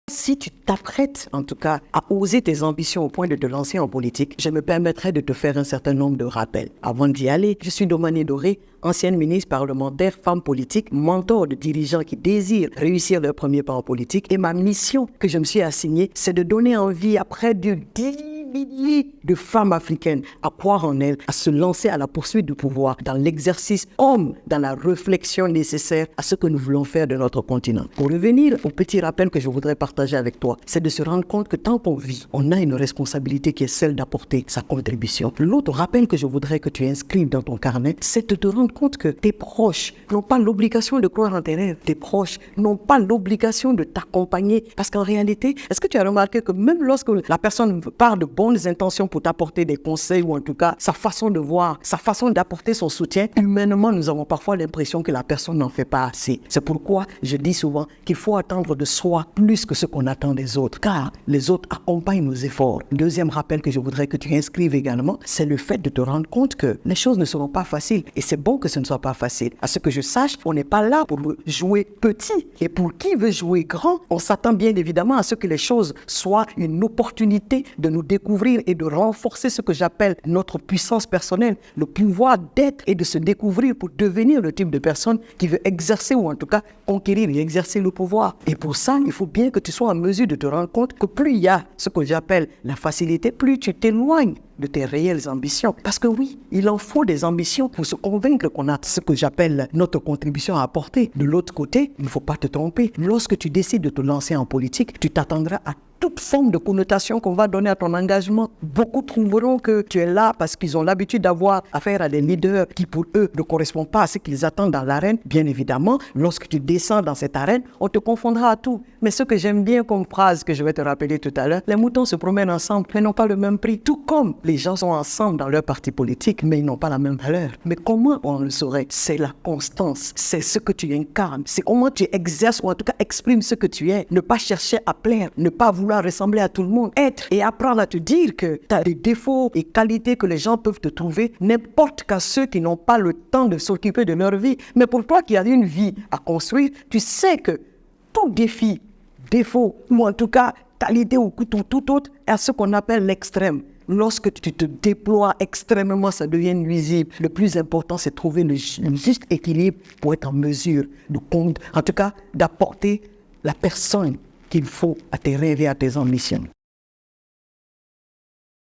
Si tu t'apprêtes, en tout cas, à oser tes ambitions au point de te lancer en politique, je me permettrai de te faire un certain nombre de rappels. Avant d'y aller, je suis Domani Doré, ancienne ministre parlementaire, femme politique, mentor de dirigeants qui désirent réussir leur premier pas en politique. Et ma mission que je me suis assignée, c'est de donner envie à près de 10 milliers de femmes africaines à croire en elles, à se lancer à la poursuite du pouvoir, dans l'exercice homme, dans la réflexion nécessaire à ce que nous voulons faire de notre continent. Pour revenir au petit rappel que je voudrais partager avec toi, c'est de se rendre compte que tant qu'on vit, on a une responsabilité qui est celle d'apporter sa contribution. L'autre rappel que je voudrais que tu inscrives dans ton carnet, c'est de te rendre compte que tes proches n'ont pas l'obligation de croire en tes rêves. Tes proches n'ont pas l'obligation de t'accompagner. Parce qu'en réalité, est-ce que tu as remarqué que même lorsque la personne part de bonnes intentions pour t'apporter des conseils ou en tout cas sa façon de voir, sa façon d'apporter son soutien, humainement, nous avons parfois l'impression que la personne n'en fait pas assez. C'est pourquoi je dis souvent qu'il faut attendre de soi plus que ce qu'on attend des autres, car les autres accompagnent nos efforts. Deuxième rappel que je voudrais que tu inscrives également, c'est le fait de te rendre compte que les choses ne seront pas faciles et c'est bon que ce ne soit pas facile. À ce que je sache, on n'est pas là pour jouer petit et pour qui veut jouer grand, on s'attend bien évidemment à ce que les choses soient une opportunité de nous découvrir et de renforcer ce que j'appelle notre puissance personnelle, le pouvoir d'être et de se découvrir pour devenir le type de personne qui veut exercer ou en tout cas conquérir et exercer le pouvoir. Et pour ça, il faut bien que tu sois en mesure de te rendre compte que plus il y a ce que j'appelle la facilité, plus tu t'éloignes de tes réelles ambitions. Parce que oui, il en faut des ambitions pour se convaincre qu'on a ce que j'appelle notre contribution à apporter. De l'autre côté, il ne faut pas te tromper. Lorsque tu décides de te lancer en politique, tu t'attendras à toute forme de connotation qu'on va donner à ton engagement. Beaucoup trouveront que tu es là parce qu'ils ont l'habitude d'avoir affaire à des leaders qui pour eux ne correspondent pas à ce qu'ils attendent dans l'arène. Bien évidemment, lorsque tu descends dans cette arène, on te confondra à tout. Mais ce que j'aime bien comme phrase que je vais te rappeler tout à l'heure, les moutons se promènent ensemble mais n'ont pas le même prix. Tout comme les gens sont ensemble dans leur parti politique mais ils n'ont pas la même valeur. Mais comment on le saurait? C'est la constance, c'est ce que tu incarnes, c'est comment tu exerces ou en tout cas exprimes ce que tu es. Ne pas chercher à plaire, ne pas vouloir ressembler à tout le monde, être et apprendre à te dire que tu as des défauts et qualités que les gens peuvent te trouver, n'importe qu'à ceux qui n'ont pas le temps de s'occuper de leur vie. Mais pour toi qui as une vie à construire, tu sais que tout défi, défaut ou en tout cas qualité ou tout autre est à ce qu'on appelle l'extrême. Lorsque tu te déploies extrêmement, ça devient nuisible. Le plus important, c'est de trouver le juste équilibre pour être en mesure en tout cas, d'apporter la personne qu'il faut à tes rêves et à tes ambitions.